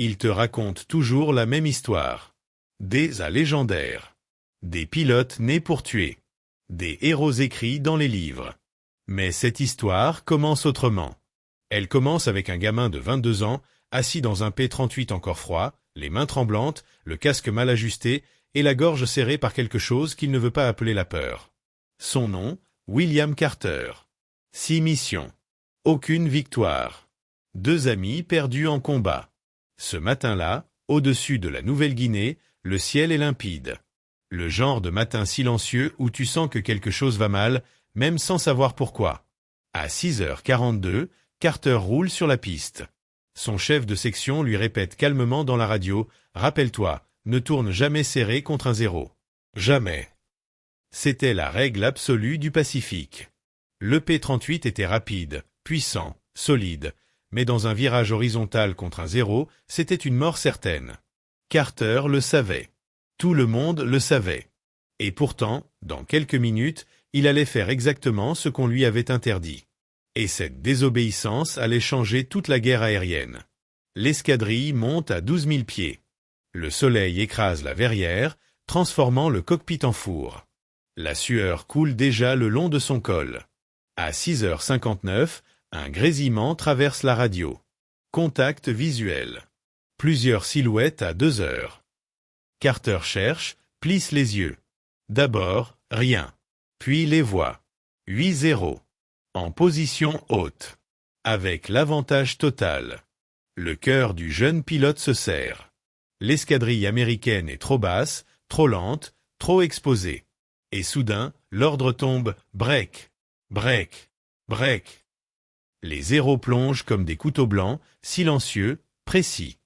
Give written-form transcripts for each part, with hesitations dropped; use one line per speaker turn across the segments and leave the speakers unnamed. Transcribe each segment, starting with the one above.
Il te raconte toujours la même histoire. Des A légendaires. Des pilotes nés pour tuer. Des héros écrits dans les livres. Mais cette histoire commence autrement. Elle commence avec un gamin de 22 ans, assis dans un P-38 encore froid, les mains tremblantes, le casque mal ajusté et la gorge serrée par quelque chose qu'il ne veut pas appeler la peur. Son nom, William Carter. 6 missions. Aucune victoire. 2 amis perdus en combat. Ce matin-là, au-dessus de la Nouvelle-Guinée, le ciel est limpide. Le genre de matin silencieux où tu sens que quelque chose va mal, même sans savoir pourquoi. À 6h42, Carter roule sur la piste. Son chef de section lui répète calmement dans la radio « Rappelle-toi, ne tourne jamais serré contre un zéro. Jamais. » C'était la règle absolue du Pacifique. Le P-38 était rapide, puissant, solide, mais dans un virage horizontal contre un zéro, c'était une mort certaine. Carter le savait. Tout le monde le savait. Et pourtant, dans quelques minutes, il allait faire exactement ce qu'on lui avait interdit. Et cette désobéissance allait changer toute la guerre aérienne. L'escadrille monte à 12 000 pieds. Le soleil écrase la verrière, transformant le cockpit en four. La sueur coule déjà le long de son col. À 6h59, un grésillement traverse la radio. Contact visuel. Plusieurs silhouettes à 2 heures. Carter cherche, plisse les yeux. D'abord, rien. Puis les voit. 8-0. En position haute. Avec l'avantage total. Le cœur du jeune pilote se serre. L'escadrille américaine est trop basse, trop lente, trop exposée. Et soudain, l'ordre tombe « break, break, break ». Les zéros plongent comme des couteaux blancs, silencieux, précis.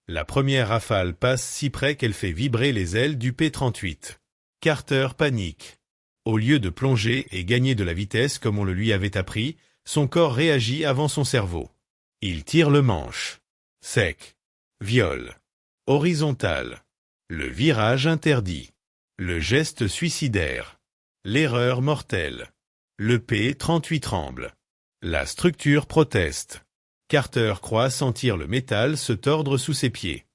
La première rafale passe si près qu'elle fait vibrer les ailes du P-38. Carter panique. Au lieu de plonger et gagner de la vitesse comme on le lui avait appris, son corps réagit avant son cerveau. Il tire le manche. Sec. Viol. Horizontal. Le virage interdit. Le geste suicidaire. L'erreur mortelle. Le P-38 tremble. La structure proteste. Carter croit sentir le métal se tordre sous ses pieds.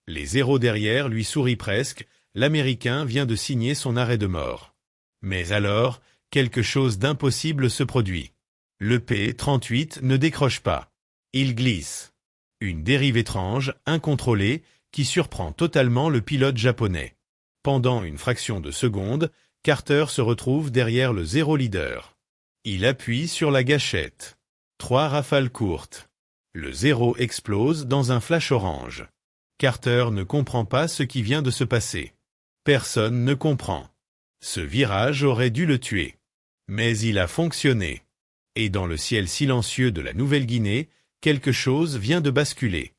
Les zéros derrière lui sourient presque, l'Américain vient de signer son arrêt de mort. Mais alors, quelque chose d'impossible se produit. Le P-38 ne décroche pas. Il glisse. Une dérive étrange, incontrôlée, qui surprend totalement le pilote japonais. Pendant une fraction de seconde, Carter se retrouve derrière le zéro leader. Il appuie sur la gâchette. 3 rafales courtes. Le zéro explose dans un flash orange. Carter ne comprend pas ce qui vient de se passer. Personne ne comprend. Ce virage aurait dû le tuer. Mais il a fonctionné. Et dans le ciel silencieux de la Nouvelle-Guinée, quelque chose vient de basculer.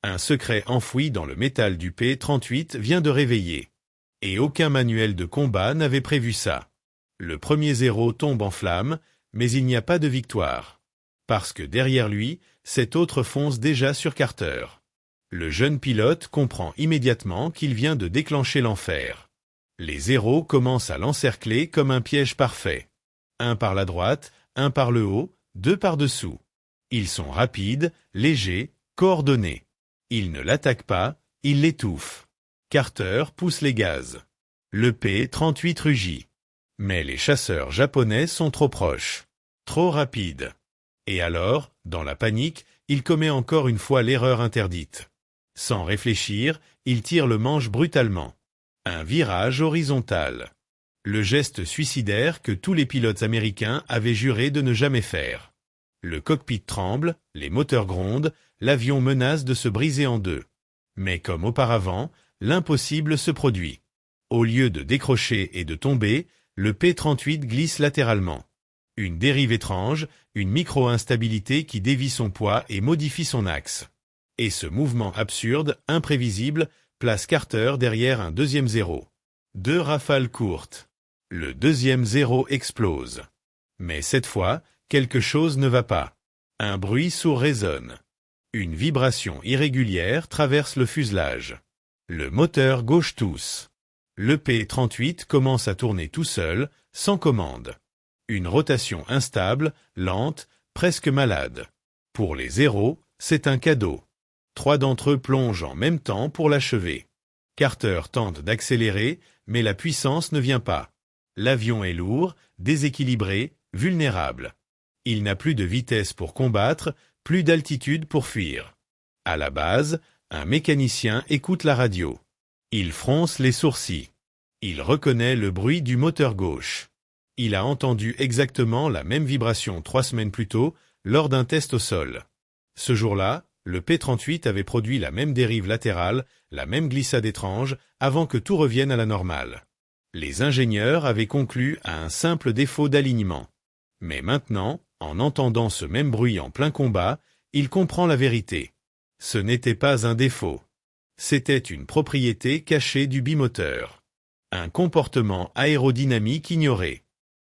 Un secret enfoui dans le métal du P-38 vient de réveiller. Et aucun manuel de combat n'avait prévu ça. Le premier zéro tombe en flammes, mais il n'y a pas de victoire. Parce que derrière lui, cet autre fonce déjà sur Carter. Le jeune pilote comprend immédiatement qu'il vient de déclencher l'enfer. Les zéros commencent à l'encercler comme un piège parfait. Un par la droite, un par le haut, 2 par-dessous. Ils sont rapides, légers, coordonnés. Ils ne l'attaquent pas, ils l'étouffent. Carter pousse les gaz. Le P-38 rugit. Mais les chasseurs japonais sont trop proches. Trop rapides. Et alors, dans la panique, il commet encore une fois l'erreur interdite. Sans réfléchir, il tire le manche brutalement. Un virage horizontal. Le geste suicidaire que tous les pilotes américains avaient juré de ne jamais faire. Le cockpit tremble, les moteurs grondent, l'avion menace de se briser en deux. Mais comme auparavant, l'impossible se produit. Au lieu de décrocher et de tomber, le P-38 glisse latéralement. Une dérive étrange, une micro-instabilité qui dévie son poids et modifie son axe. Et ce mouvement absurde, imprévisible, place Carter derrière un deuxième zéro. 2 rafales courtes. Le deuxième zéro explose. Mais cette fois, quelque chose ne va pas. Un bruit sourd résonne. Une vibration irrégulière traverse le fuselage. Le moteur gauche tousse. Le P-38 commence à tourner tout seul, sans commande. Une rotation instable, lente, presque malade. Pour les zéros, c'est un cadeau. 3 d'entre eux plongent en même temps pour l'achever. Carter tente d'accélérer, mais la puissance ne vient pas. L'avion est lourd, déséquilibré, vulnérable. Il n'a plus de vitesse pour combattre, plus d'altitude pour fuir. À la base, un mécanicien écoute la radio. Il fronce les sourcils. Il reconnaît le bruit du moteur gauche. Il a entendu exactement la même vibration 3 semaines plus tôt, lors d'un test au sol. Ce jour-là, le P-38 avait produit la même dérive latérale, la même glissade étrange, avant que tout revienne à la normale. Les ingénieurs avaient conclu à un simple défaut d'alignement. Mais maintenant, en entendant ce même bruit en plein combat, il comprend la vérité. Ce n'était pas un défaut. C'était une propriété cachée du bimoteur. Un comportement aérodynamique ignoré.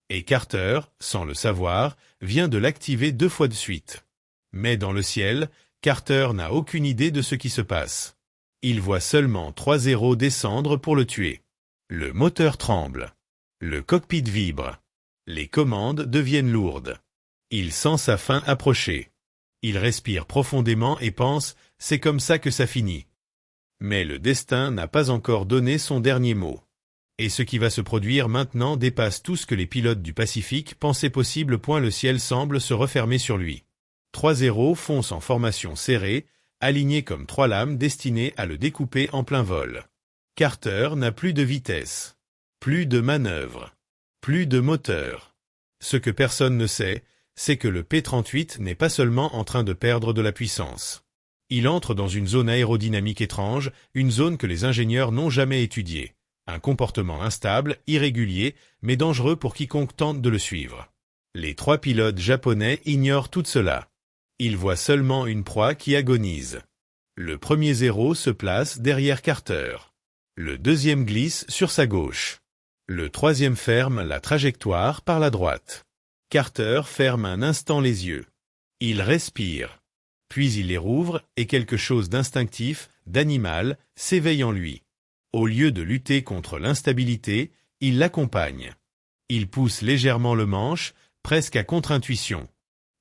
Et Carter, sans le savoir, vient de l'activer 2 fois de suite. Mais dans le ciel, Carter n'a aucune idée de ce qui se passe. Il voit seulement 3 zéros descendre pour le tuer. Le moteur tremble. Le cockpit vibre. Les commandes deviennent lourdes. Il sent sa fin approcher. Il respire profondément et pense « c'est comme ça que ça finit ». Mais le destin n'a pas encore donné son dernier mot. Et ce qui va se produire maintenant dépasse tout ce que les pilotes du Pacifique pensaient possible. Le ciel semble se refermer sur lui. 3 zéros foncent en formation serrée, alignés comme 3 lames destinées à le découper en plein vol. Carter n'a plus de vitesse, plus de manœuvre, plus de moteur. Ce que personne ne sait, c'est que le P-38 n'est pas seulement en train de perdre de la puissance. Il entre dans une zone aérodynamique étrange, une zone que les ingénieurs n'ont jamais étudiée. Un comportement instable, irrégulier, mais dangereux pour quiconque tente de le suivre. Les 3 pilotes japonais ignorent tout cela. Ils voient seulement une proie qui agonise. Le premier zéro se place derrière Carter. Le deuxième glisse sur sa gauche. Le troisième ferme la trajectoire par la droite. Carter ferme un instant les yeux. Il respire. Puis il les rouvre et quelque chose d'instinctif, d'animal, s'éveille en lui. Au lieu de lutter contre l'instabilité, il l'accompagne. Il pousse légèrement le manche, presque à contre-intuition.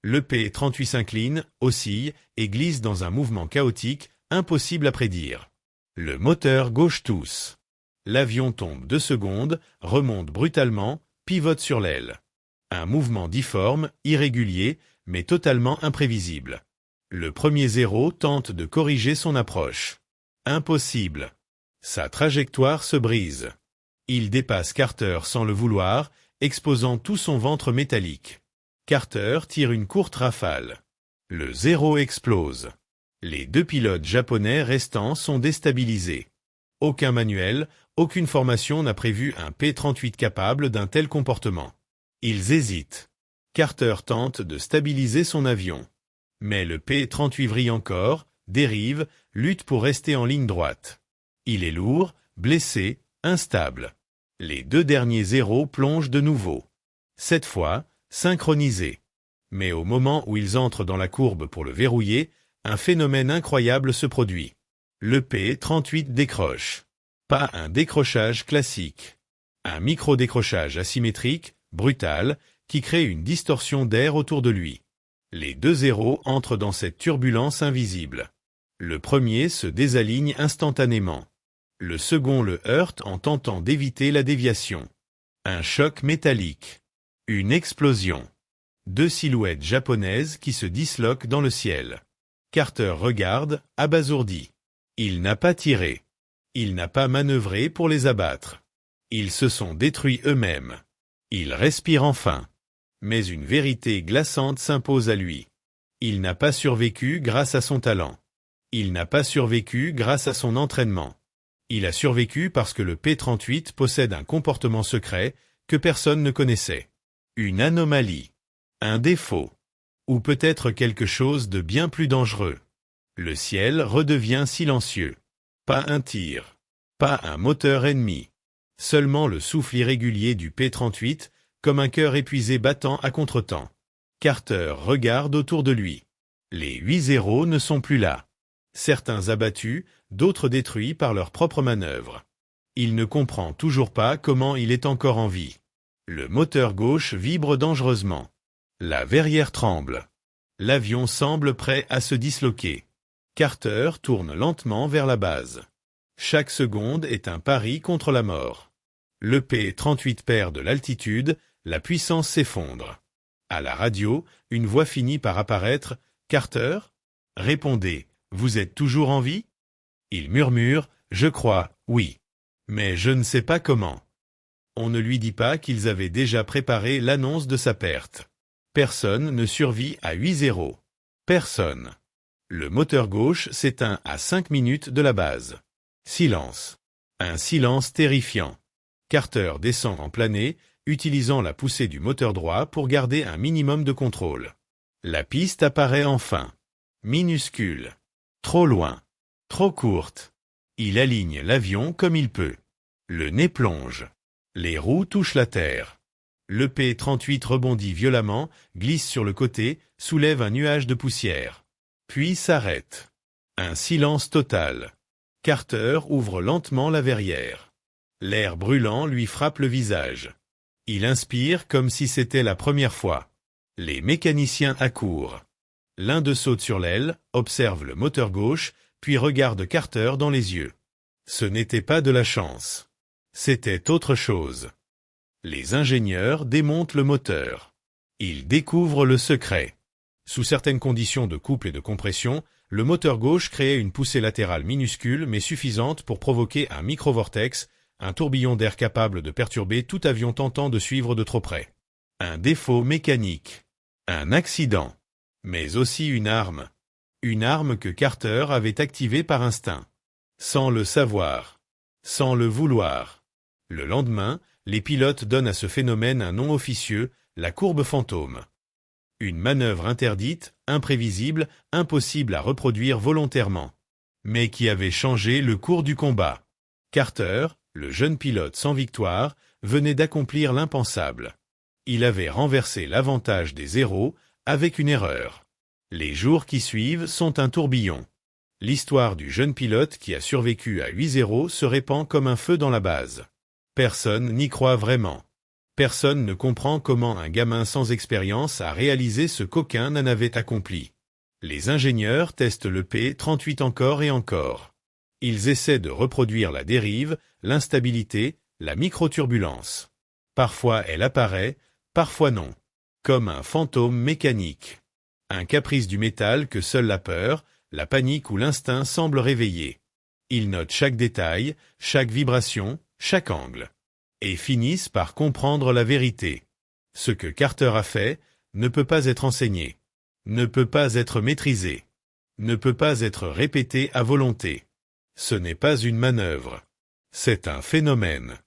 Le P-38 s'incline, oscille et glisse dans un mouvement chaotique, impossible à prédire. Le moteur gauche tousse. L'avion tombe 2 secondes, remonte brutalement, pivote sur l'aile. Un mouvement difforme, irrégulier, mais totalement imprévisible. Le premier zéro tente de corriger son approche. Impossible. Sa trajectoire se brise. Il dépasse Carter sans le vouloir, exposant tout son ventre métallique. Carter tire une courte rafale. Le zéro explose. Les 2 pilotes japonais restants sont déstabilisés. Aucun manuel, aucune formation n'a prévu un P-38 capable d'un tel comportement. Ils hésitent. Carter tente de stabiliser son avion. Mais le P-38 vrille encore, dérive, lutte pour rester en ligne droite. Il est lourd, blessé, instable. Les 2 derniers zéros plongent de nouveau. Cette fois, synchronisés. Mais au moment où ils entrent dans la courbe pour le verrouiller, un phénomène incroyable se produit. Le P-38 décroche. Pas un décrochage classique. Un micro-décrochage asymétrique, brutal, qui crée une distorsion d'air autour de lui. Les 2 zéros entrent dans cette turbulence invisible. Le premier se désaligne instantanément. Le second le heurte en tentant d'éviter la déviation. Un choc métallique. Une explosion. 2 silhouettes japonaises qui se disloquent dans le ciel. Carter regarde, abasourdi. Il n'a pas tiré. Il n'a pas manœuvré pour les abattre. Ils se sont détruits eux-mêmes. Il respire enfin. Mais une vérité glaçante s'impose à lui. Il n'a pas survécu grâce à son talent. Il n'a pas survécu grâce à son entraînement. Il a survécu parce que le P-38 possède un comportement secret que personne ne connaissait. Une anomalie. Un défaut. Ou peut-être quelque chose de bien plus dangereux. Le ciel redevient silencieux. Pas un tir. Pas un moteur ennemi. Seulement le souffle irrégulier du P-38, comme un cœur épuisé battant à contretemps. Carter regarde autour de lui. Les 8 zéros ne sont plus là. Certains abattus, d'autres détruits par leur propre manœuvre. Il ne comprend toujours pas comment il est encore en vie. Le moteur gauche vibre dangereusement. La verrière tremble. L'avion semble prêt à se disloquer. Carter tourne lentement vers la base. Chaque seconde est un pari contre la mort. Le P-38 perd de l'altitude, la puissance s'effondre. À la radio, une voix finit par apparaître. « Carter ? Répondez, vous êtes toujours en vie ?» Il murmure « Je crois, oui. Mais je ne sais pas comment. » On ne lui dit pas qu'ils avaient déjà préparé l'annonce de sa perte. Personne ne survit à 8-0. Personne. Le moteur gauche s'éteint à 5 minutes de la base. Silence. Un silence terrifiant. Carter descend en planée, utilisant la poussée du moteur droit pour garder un minimum de contrôle. La piste apparaît enfin. Minuscule. Trop loin. Trop courte. Il aligne l'avion comme il peut. Le nez plonge. Les roues touchent la terre. Le P-38 rebondit violemment, glisse sur le côté, soulève un nuage de poussière. Puis s'arrête. Un silence total. Carter ouvre lentement la verrière. L'air brûlant lui frappe le visage. Il inspire comme si c'était la première fois. Les mécaniciens accourent. L'un d'eux saute sur l'aile, observe le moteur gauche, puis regarde Carter dans les yeux. Ce n'était pas de la chance. C'était autre chose. Les ingénieurs démontent le moteur. Ils découvrent le secret. Sous certaines conditions de couple et de compression, le moteur gauche créait une poussée latérale minuscule mais suffisante pour provoquer un microvortex, un tourbillon d'air capable de perturber tout avion tentant de suivre de trop près. Un défaut mécanique. Un accident. Mais aussi une arme. Une arme que Carter avait activée par instinct. Sans le savoir. Sans le vouloir. Le lendemain, les pilotes donnent à ce phénomène un nom officieux, la courbe fantôme. Une manœuvre interdite, imprévisible, impossible à reproduire volontairement. Mais qui avait changé le cours du combat. Carter, le jeune pilote sans victoire, venait d'accomplir l'impensable. Il avait renversé l'avantage des héros avec une erreur. Les jours qui suivent sont un tourbillon. L'histoire du jeune pilote qui a survécu à 8-0 se répand comme un feu dans la base. Personne n'y croit vraiment. Personne ne comprend comment un gamin sans expérience a réalisé ce qu'aucun n'en avait accompli. Les ingénieurs testent le P-38 encore et encore. Ils essaient de reproduire la dérive, l'instabilité, la microturbulence. Parfois elle apparaît, parfois non. Comme un fantôme mécanique. Un caprice du métal que seule la peur, la panique ou l'instinct semblent réveiller. Ils notent chaque détail, chaque vibration, chaque angle. Et finissent par comprendre la vérité. Ce que Carter a fait ne peut pas être enseigné, ne peut pas être maîtrisé, ne peut pas être répété à volonté. Ce n'est pas une manœuvre. C'est un phénomène.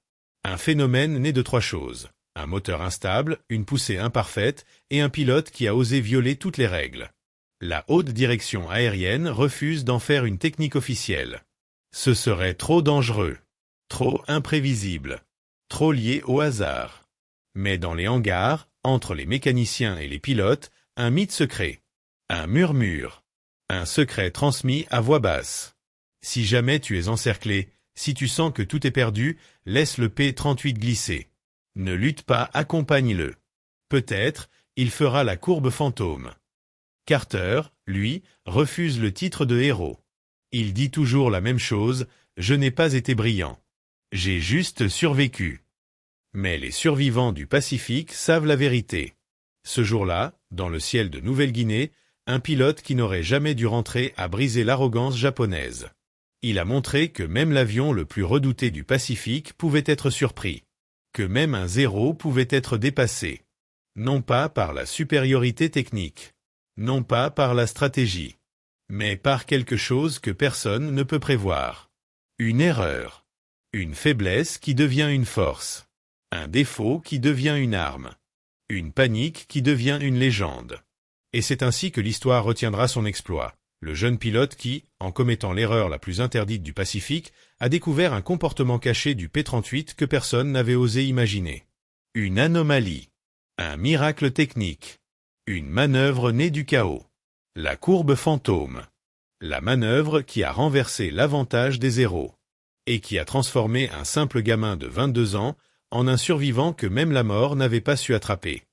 Un phénomène né de 3 choses. Un moteur instable, une poussée imparfaite et un pilote qui a osé violer toutes les règles. La haute direction aérienne refuse d'en faire une technique officielle. Ce serait trop dangereux, trop imprévisible, trop lié au hasard. Mais dans les hangars, entre les mécaniciens et les pilotes, un mythe se crée. Un murmure. Un secret transmis à voix basse. Si jamais tu es encerclé, si tu sens que tout est perdu, laisse le P-38 glisser. Ne lutte pas, accompagne-le. Peut-être, il fera la courbe fantôme. Carter, lui, refuse le titre de héros. Il dit toujours la même chose, je n'ai pas été brillant. J'ai juste survécu. Mais les survivants du Pacifique savent la vérité. Ce jour-là, dans le ciel de Nouvelle-Guinée, un pilote qui n'aurait jamais dû rentrer a brisé l'arrogance japonaise. Il a montré que même l'avion le plus redouté du Pacifique pouvait être surpris. Que même un 0 pouvait être dépassé. Non pas par la supériorité technique. Non pas par la stratégie. Mais par quelque chose que personne ne peut prévoir. Une erreur. Une faiblesse qui devient une force. Un défaut qui devient une arme. Une panique qui devient une légende. Et c'est ainsi que l'histoire retiendra son exploit. Le jeune pilote qui, en commettant l'erreur la plus interdite du Pacifique, a découvert un comportement caché du P-38 que personne n'avait osé imaginer. Une anomalie. Un miracle technique. Une manœuvre née du chaos. La courbe fantôme. La manœuvre qui a renversé l'avantage des héros. Et qui a transformé un simple gamin de 22 ans en un survivant que même la mort n'avait pas su attraper.